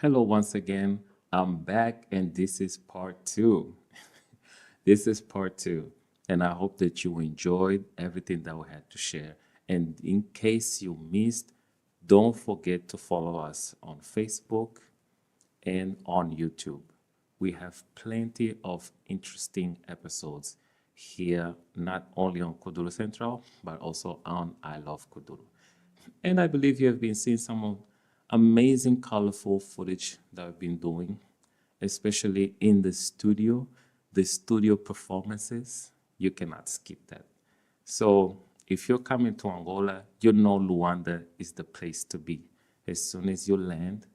Hello, once again. I'm back, and this is part two. This is part two, and I hope that you enjoyed everything that we had to share. And in case you missed, don't forget to follow us on Facebook and on YouTube. We have plenty of interesting episodes here, not only on Kuduro Central, but also on I Love Kuduro. And I believe you have been seeing some of amazing, colorful footage that I've been doing, especially in the studio performances. You cannot skip that. So if you're coming to Angola, you know Luanda is the place to be. As soon as you land,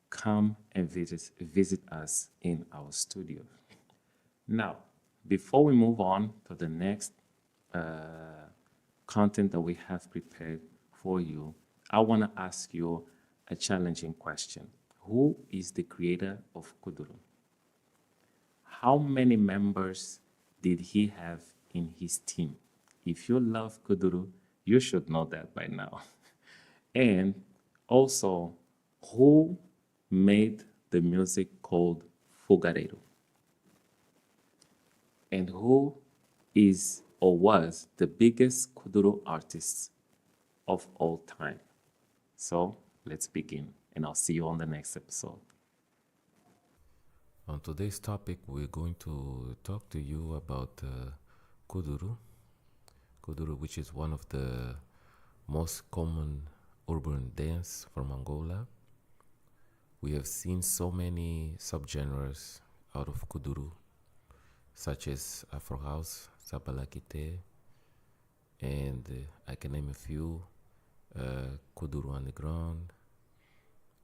come and visit us in our studio. Now, before we move on to the next content that we have prepared for you, I want to ask you a challenging question. Who is the creator of Kuduro? How many members did he have in his team? If you love Kuduro, you should know that by now. And also, who made the music called Fogareiro? And who is or was the biggest Kuduro artist of all time? So let's begin, and I'll see you on the next episode. On today's topic, we're going to talk to you about Kuduro. Kuduro, which is one of the most common urban dance from Angola. We have seen so many subgenres out of Kuduro, such as Afro House, Sabalakite, and I can name a few, Kuduro Underground,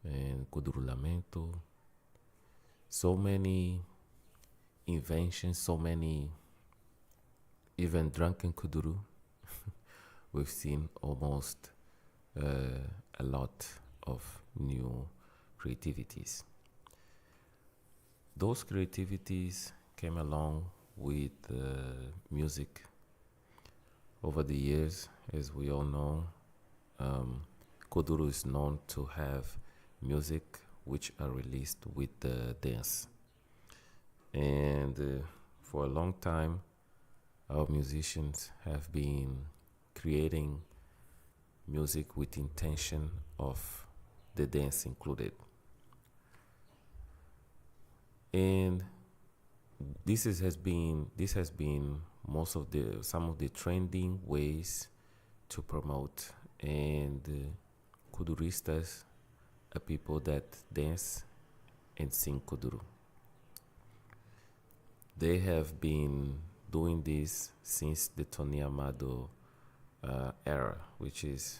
and Kuduro Lamento. So many inventions, so many, even drunken Kuduro. We've seen almost a lot of new creativities. Those creativities came along with music over the years. As we all know, Kuduro is known to have music which are released with the dance. And for a long time, our musicians have been creating music with intention of the dance included. And this has been most of the some of the trending ways to promote, and kuduristas are people that dance and sing kuduro. They have been doing this since the Tony Amado era, which is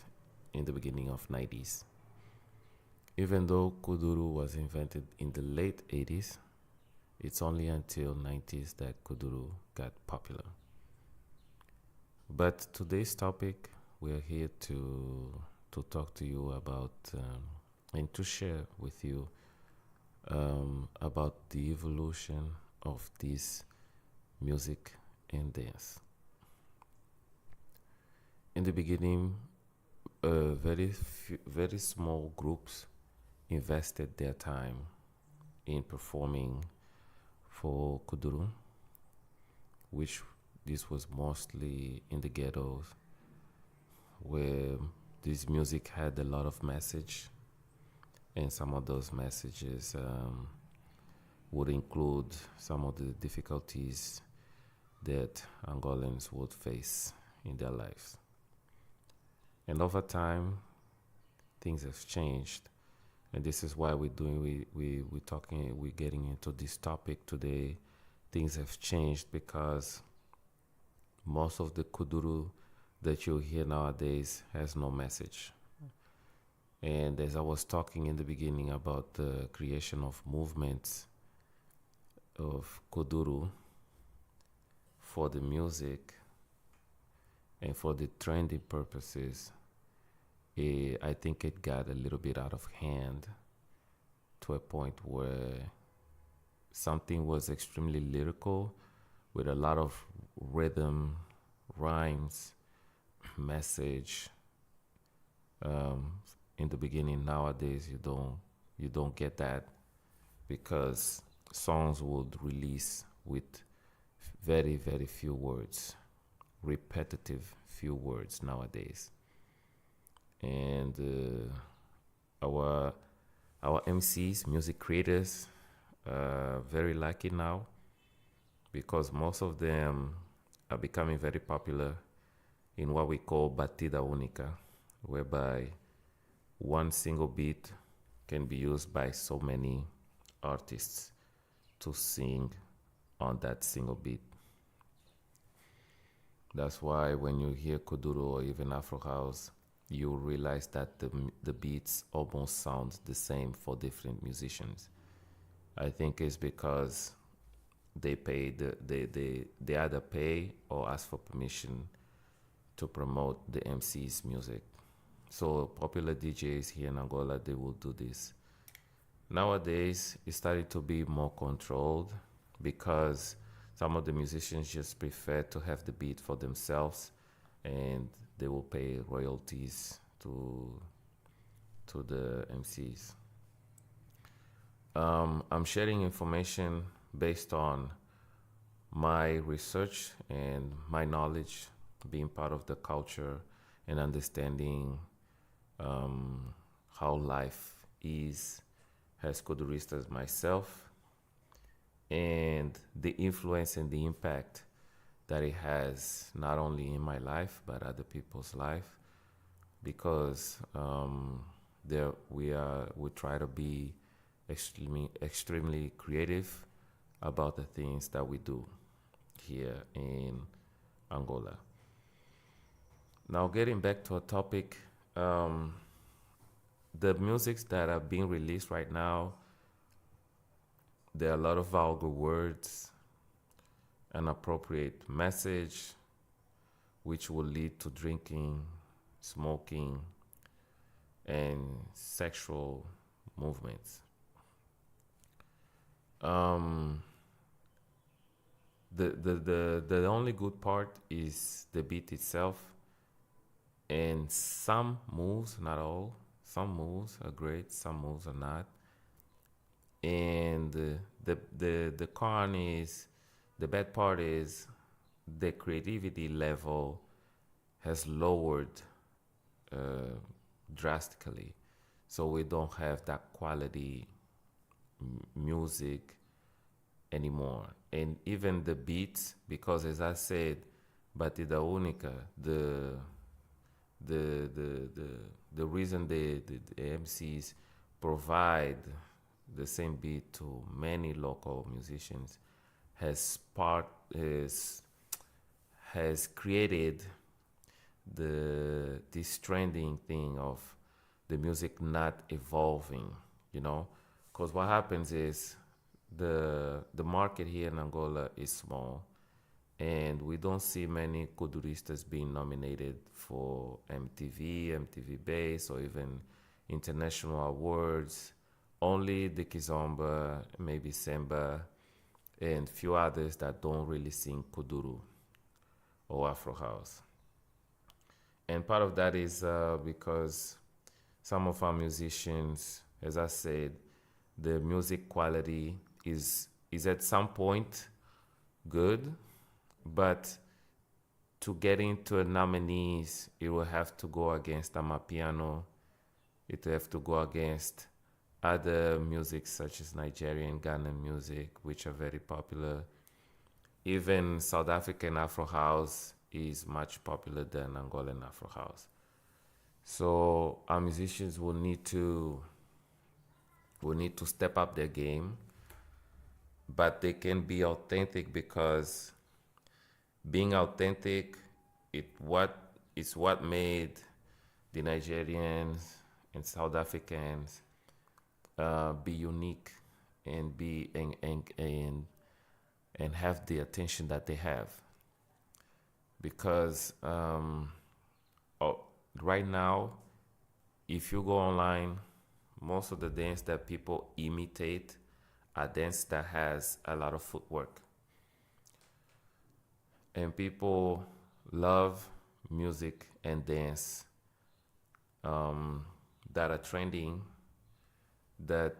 in the beginning of 90s. Even though kuduro was invented in the late 80s, it's only until 90s that kuduro got popular. But today's topic, we're here to talk to you about and to share with you about the evolution of this music and dance. In the beginning, very small groups invested their time in performing for kuduro, which this was mostly in the ghettos, where this music had a lot of message, and some of those messages would include some of the difficulties that Angolans would face in their lives. And over time, things have changed, and this is why we're getting into this topic today. Things have changed because most of the kuduro that you hear nowadays has no message. And as I was talking in the beginning about the creation of movements of kuduro for the music and for the trendy purposes, I think it got a little bit out of hand to a point where something was extremely lyrical with a lot of rhythm, rhymes, message. In the beginning, nowadays, you don't You don't get that because songs would release with very, very few words, repetitive few words nowadays. And our our MCs, music creators, very lucky now because most of them are becoming very popular in what we call batida única, whereby one single beat can be used by so many artists to sing on that single beat. That's why when you hear Kuduro or even Afro House, you realize that the beats almost sound the same for different musicians. I think it's because they either pay or ask for permission to promote the MC's music. So popular DJs here in Angola, they will do this. Nowadays, it's starting to be more controlled because some of the musicians just prefer to have the beat for themselves, and they will pay royalties to the MCs. I'm sharing information based on my research and my knowledge, being part of the culture and understanding how life is as Kuduristas myself, and the influence and the impact that it has not only in my life but other people's life, because there we try to be extremely creative about the things that we do here in Angola. Now, getting back to a topic, the musics that are being released right now, there are a lot of vulgar words, inappropriate message, which will lead to drinking, smoking, and sexual movements. Um, the only good part is the beat itself, and some moves, not all. Some moves are great, some moves are not. And the con is the bad part is the creativity level has lowered uh, drastically, so we don't have that quality music anymore. And even the beats, because as I said, batida única, the the reason the MCs provide the same beat to many local musicians has part has created this trending thing of the music not evolving, you know, because what happens is the market here in Angola is small, and we don't see many kuduristas being nominated for MTV Base, or even international awards. Only the Kizomba, maybe Semba, and few others that don't really sing kuduro or Afro house. And part of that is because some of our musicians, as I said, the music quality is at some point good, but to get into a nominees, it will have to go against Amapiano. It will have to go against other music such as Nigerian, Ghanaian music, which are very popular. Even South African Afro House is much popular than Angolan Afro House. So our musicians will need to step up their game, but they can be authentic because being authentic is what made the Nigerians and South Africans be unique and be and have the attention that they have, because oh, right now, if you go online, most of the dance that people imitate are dance that has a lot of footwork, and people love music and dance that are trending that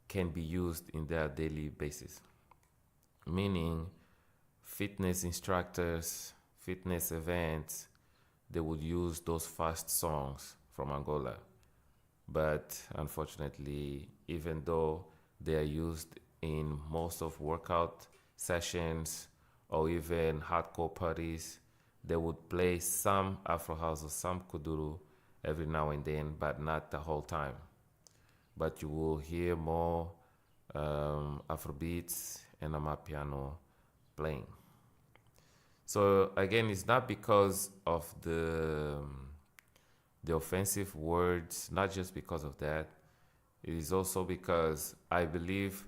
can be used in their daily basis. Meaning, fitness instructors, fitness events, they would use those fast songs from Angola. But unfortunately, even though they are used in most of workout sessions or even hardcore parties, they would play some Afro house or some Kuduro every now and then, but not the whole time. But you will hear more Afro beats and Amapiano playing. So again, it's not because of the offensive words, not just because of that. It is also because I believe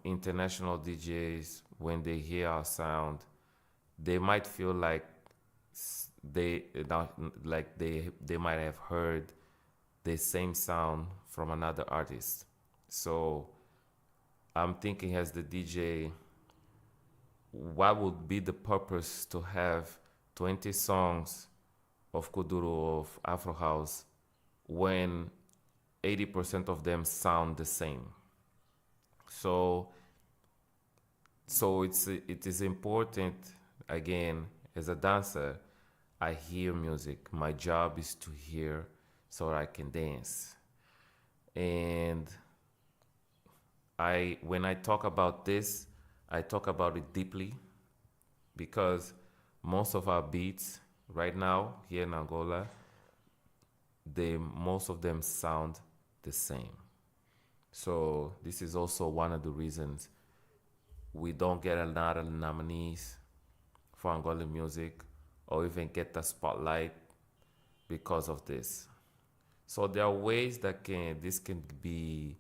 international DJs, when they hear our sound, they might feel like they they might have heard the same sound from another artist. So I'm thinking as the DJ, what would be the purpose to have 20 songs of Kuduro of Afro House when 80% of them sound the same? So it is important, again, as a dancer, I hear music. My job is to hear so I can dance. And when I talk about this, I talk about it deeply because most of our beats right now here in Angola, most of them sound the same. So this is also one of the reasons we don't get a lot of nominees for Angolan music or even get the spotlight because of this. So there are ways that this can be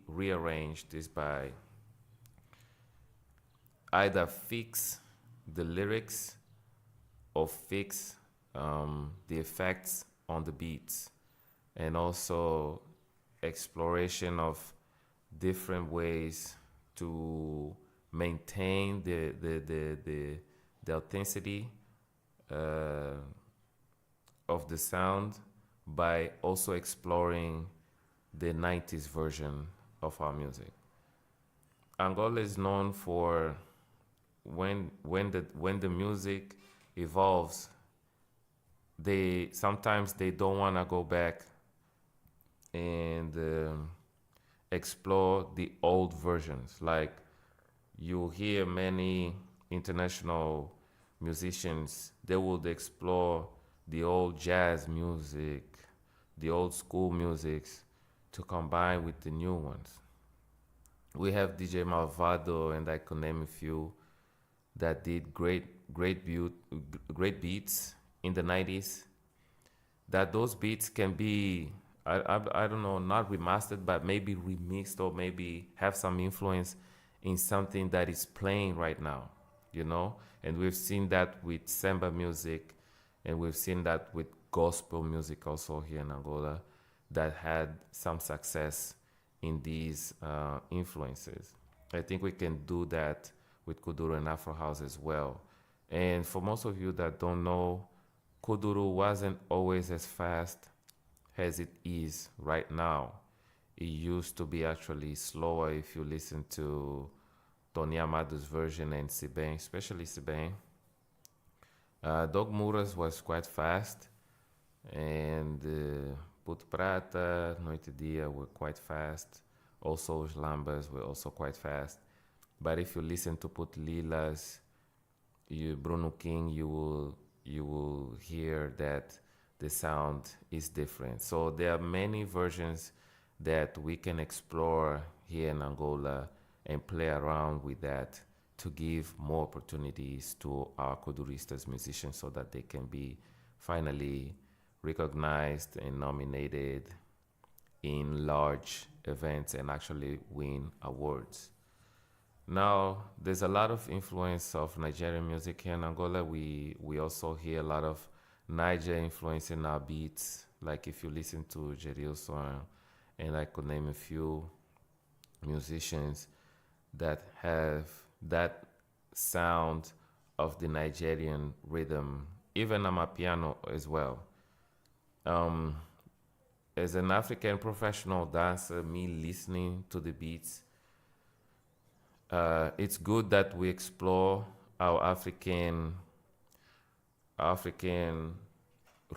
rearranged is by either fix the lyrics or fix the effects on the beats, and also exploration of different ways to maintain the authenticity of the sound by also exploring the 90s version of our music. Angola is known for when the music evolves, they sometimes they don't want to go back and explore the old versions. Like you hear many international musicians, they would explore the old jazz music, the old school musics to combine with the new ones. We have DJ Malvado, and I could name a few that did great beats in the 90s. That those beats can be, I don't know, not remastered, but maybe remixed or maybe have some influence in something that is playing right now, you know? And we've seen that with samba music, and we've seen that with gospel music also here in Angola that had some success in these influences. I think we can do that with Kuduro and Afro House as well. And for most of you that don't know, Kuduro wasn't always as fast as it is right now. It used to be actually slower if you listen to Tony Amado's version and Sibem, especially Sibem. Dog Muras was quite fast, and Puto Prata, Noite Dia were quite fast. Also, os Lambas were also quite fast. But if you listen to Put Lilas, Bruno King, you will hear that the sound is different. So there are many versions that we can explore here in Angola and play around with that to give more opportunities to our Kuduristas musicians so that they can be finally recognized and nominated in large events and actually win awards. Now, there's a lot of influence of Nigerian music here in Angola. We also hear a lot of Niger influence in our beats. Like if you listen to Jerilson, and I could name a few musicians that have that sound of the Nigerian rhythm, even Amapiano as well. as an African professional dancer, me listening to the beats, it's good that we explore our African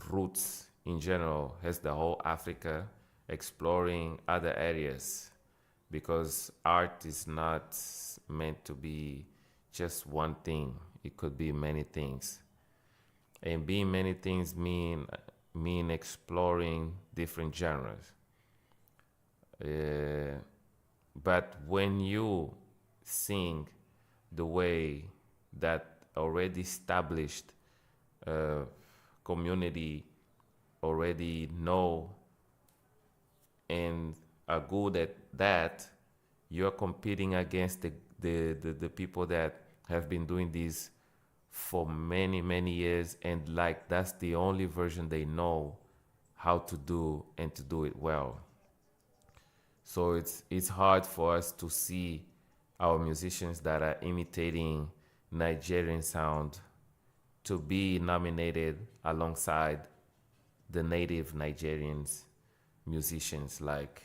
roots in general, as the whole Africa, exploring other areas, because art is not meant to be just one thing. It could be many things, and being many things mean exploring different genres. Uh, but when you sing the way that already established uh, community already know and are good at that, you're competing against the people that have been doing this for many, many years, and like that's the only version they know how to do and to do it well. So it's hard for us to see our musicians that are imitating Nigerian sound to be nominated alongside the native Nigerians musicians like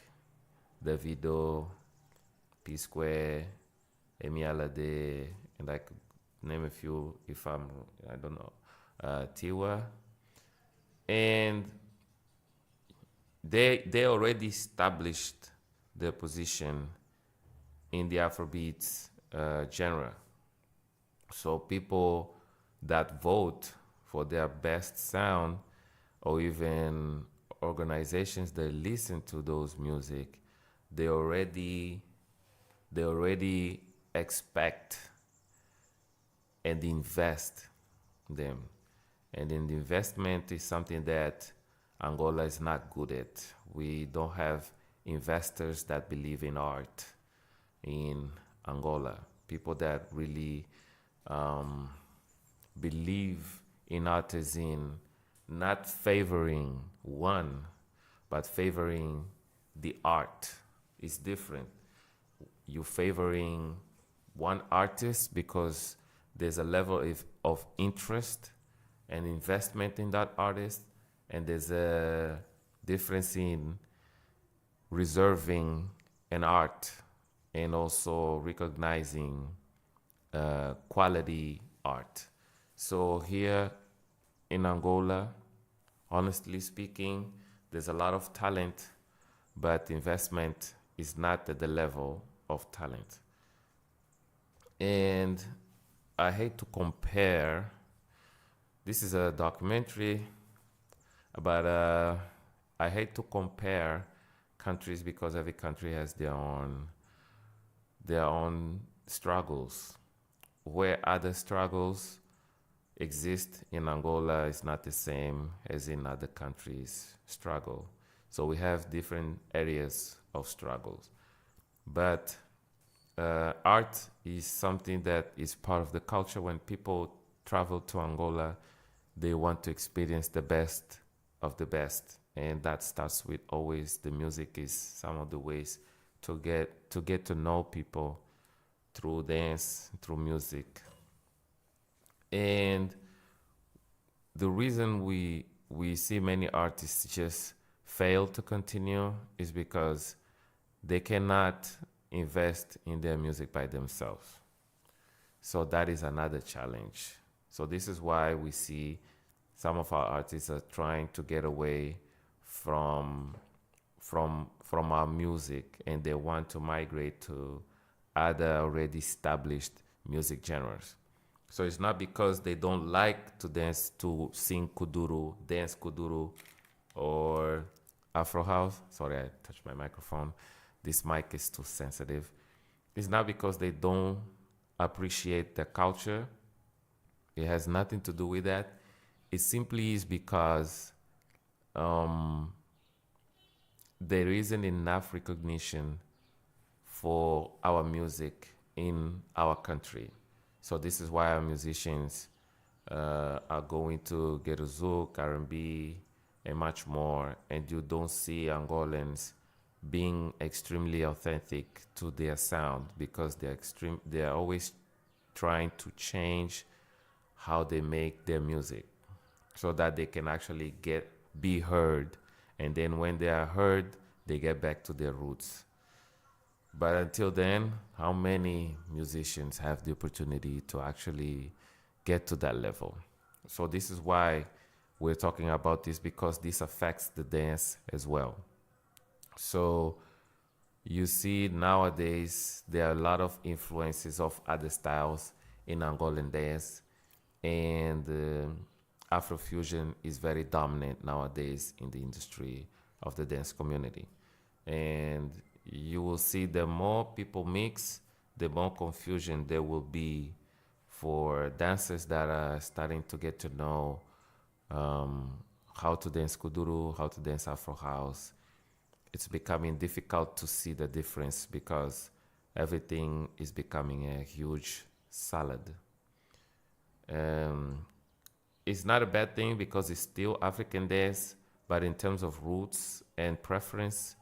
Davido, P Square, Emi Alade, and I could name a few if I don't know, Tiwa, and they already established their position in the Afrobeats genre. So people that vote for their best sound, or even organizations that listen to those music, they already they already expect and invest them. And then the investment is something that Angola is not good at. We don't have investors that believe in art in Angola. People that really um, believe in art as in not favoring one, but favoring the art. Is different. You favoring one artist because there's a level of interest and investment in that artist, and there's a difference in reserving an art and also recognizing quality art. So here in Angola, honestly speaking, there's a lot of talent, but investment is not at the level of talent. And I hate to compare. This is a documentary, but I hate to compare countries because every country has their own struggles. Where other struggles exist in Angola is not the same as in other countries' struggle. So we have different areas of struggles. But art is something that is part of the culture. When people travel to Angola, they want to experience the best of the best, and that starts with always the music is some of the ways to get to know people through dance, through music. And the reason we see many artists just fail to continue is because they cannot invest in their music by themselves. So that is another challenge. So this is why we see some of our artists are trying to get away from our music, and they want to migrate to other already established music genres. So it's not because they don't like to sing kuduro, dance kuduro, or Afro house. Sorry, I touched my microphone. This mic is too sensitive. It's not because they don't appreciate the culture. It has nothing to do with that. It simply is because um, there isn't enough recognition for our music in our country. So this is why our musicians are going to get a zouk, R&B, and much more, and you don't see Angolans being extremely authentic to their sound because they're always trying to change how they make their music so that they can actually be heard And then when they are heard, they get back to their roots. But until then, how many musicians have the opportunity to actually get to that level? So this is why we're talking about this, because this affects the dance as well. So you see nowadays there are a lot of influences of other styles in Angolan dance, and Afrofusion is very dominant nowadays in the industry of the dance community. And you will see the more people mix, the more confusion there will be for dancers that are starting to get to know um, how to dance kuduro, how to dance Afro house. It's becoming difficult to see the difference because everything is becoming a huge salad. Um, it's not a bad thing because it's still African dance, but in terms of roots and preference,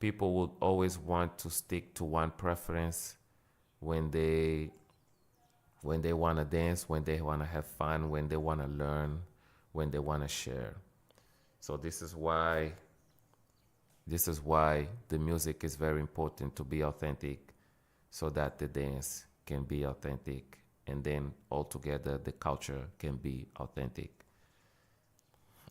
people would always want to stick to one preference when they want to dance, when they want to have fun, when they want to learn, when they want to share. So this is why the music is very important to be authentic, so that the dance can be authentic, and then altogether the culture can be authentic.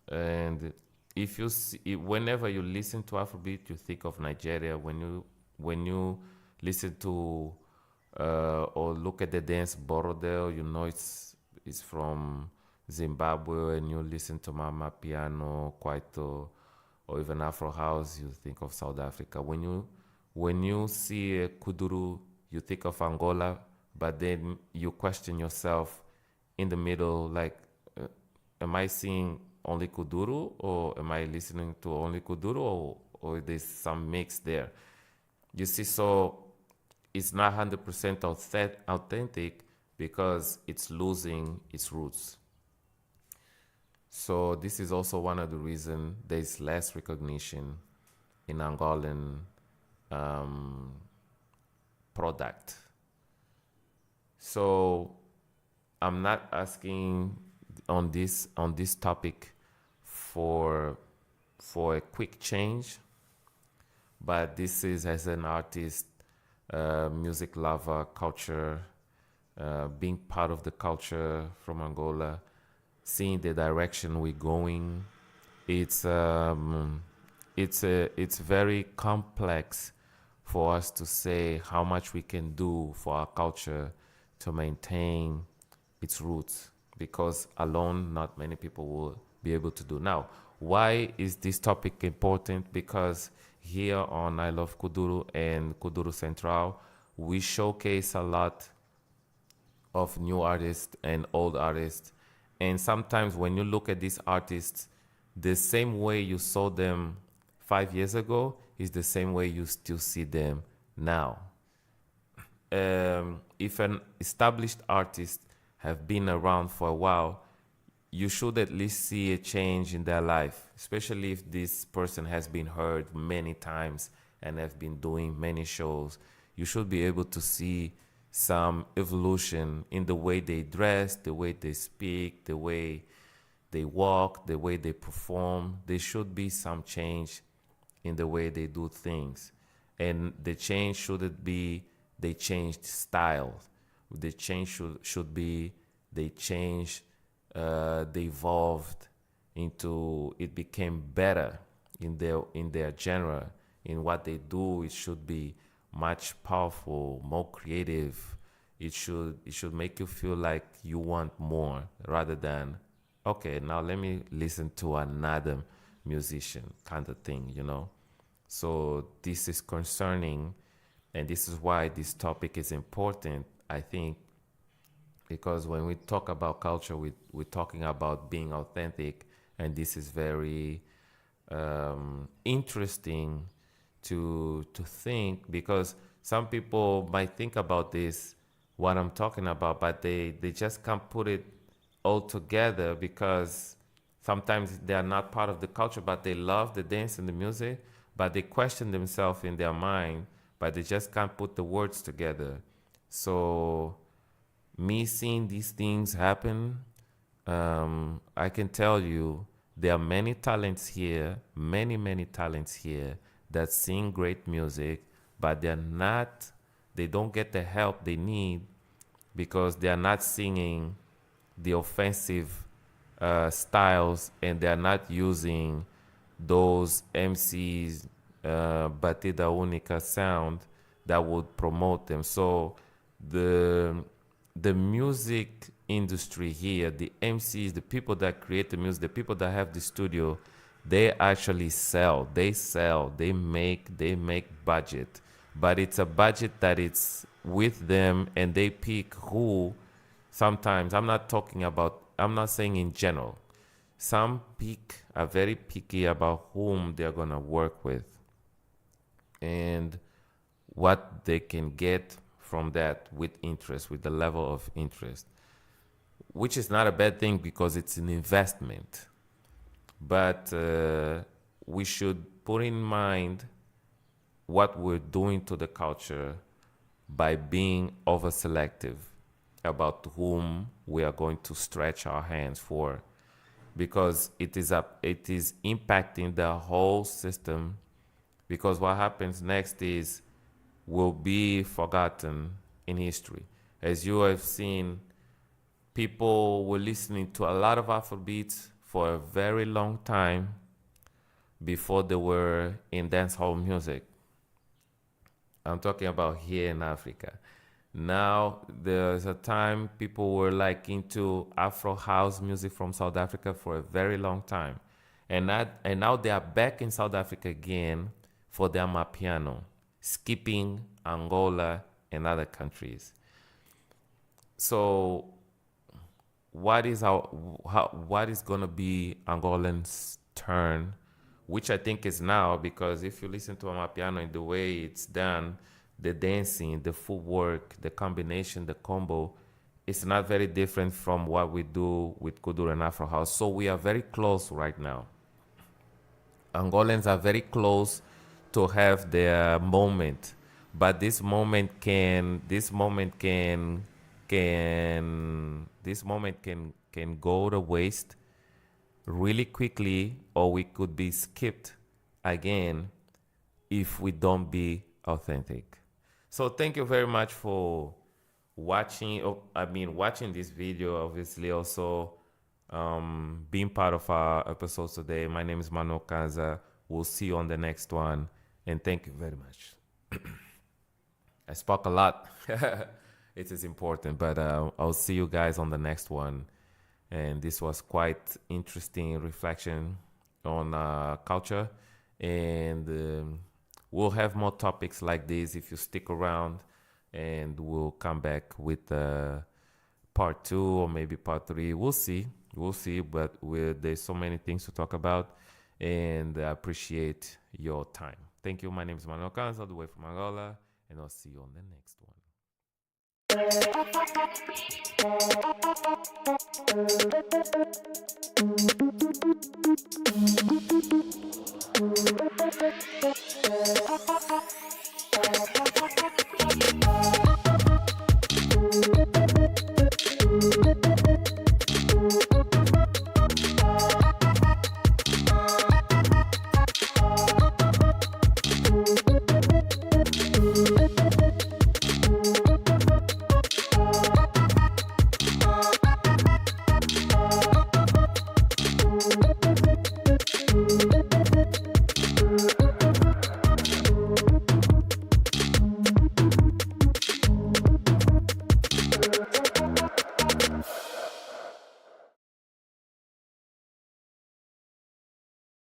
And if you see, whenever you listen to Afrobeat, you think of Nigeria. When you listen to or look at the dance Borodel, you know it's from Zimbabwe. And you listen to Mama Piano, Kwaito, or even Afro House, you think of South Africa. When you see a Kuduru, you think of Angola, but then you question yourself in the middle, like, uh, am I seeing only Kuduru, or am I listening to only Kuduru, or there's some mix there? You see, so it's not 100% authentic because it's losing its roots. So this is also one of the reasons there's less recognition in Angolan um, product. So I'm not asking on this topic for a quick change, but this is as an artist, music lover, culture, being part of the culture from Angola, seeing the direction we're going. It's very complex for us to say how much we can do for our culture to maintain its roots, because alone not many people will be able to do. Now, why is this topic important? Because here on I Love Kuduro and Kuduro Central, we showcase a lot of new artists and old artists. And sometimes when you look at these artists, the same way you saw them 5 years ago is the same way you still see them now. If an established artist have been around for a while, you should at least see a change in their life, especially if this person has been heard many times and have been doing many shows. You should be able to see some evolution in the way they dress, the way they speak, the way they walk, the way they perform. There should be some change in the way they do things. And the change shouldn't be they changed style. The change should be they changed, they evolved into, it became better in their genre. In what they do, it should be much powerful, more creative. It should make you feel like you want more, rather than, okay, now let me listen to another musician kind of thing. So this is concerning, and this is why this topic is important, I think, because when we talk about culture, we're talking about being authentic, and this is very interesting to think, because some people might think about this, what I'm talking about, but they just can't put it all together, because sometimes they are not part of the culture, but they love the dance and the music, but they question themselves in their mind, but they just can't put the words together. So me seeing these things happen, I can tell you There are many talents here, many talents here that sing great music, but they don't get the help they need because they are not singing the offensive styles, and they are not using those MCs batida única sound that would promote them. So the the music industry here, the MCs, the people that create the music, the people that have the studio, they actually sell. They make budget, but it's a budget that it's with them, and they pick who. Sometimes I'm not saying in general. Some are very picky about whom they're gonna work with and what they can get from that with interest, with the level of interest, which is not a bad thing because it's an investment. But we should put in mind what we're doing to the culture by being over selective about whom we are going to stretch our hands for, because it is impacting the whole system. Because what happens next is will be forgotten in history. As you have seen, people were listening to a lot of Afrobeats for a very long time before they were in dancehall music. I'm talking about here in Africa. Now there's a time people were like into Afro house music from South Africa for a very long time. And now they are back in South Africa again for their Amapiano, skipping Angola and other countries. So what is gonna be Angolan's turn, which I think is now, because if you listen to Amapiano and the way it's done, the dancing, the footwork, the combination, the combo, it's not very different from what we do with Kudro and Afro House. So we are very close right now. Angolans are very close to have their moment, but this moment can go to waste really quickly, or we could be skipped again if we don't be authentic. So thank you very much for watching this video, obviously also being part of our episodes today. My name is Manuel Kanza. We'll see you on the next one, and thank you very much. I spoke a lot. It is important, but I'll see you guys on the next one. And this was quite interesting reflection on culture, and we'll have more topics like this if you stick around, and we'll come back with part 2 or maybe part 3. We'll see, but there's so many things to talk about, and I appreciate your time. Thank you. My name is Manuel Kanza, all the way from Angola, and I'll see you on the next one.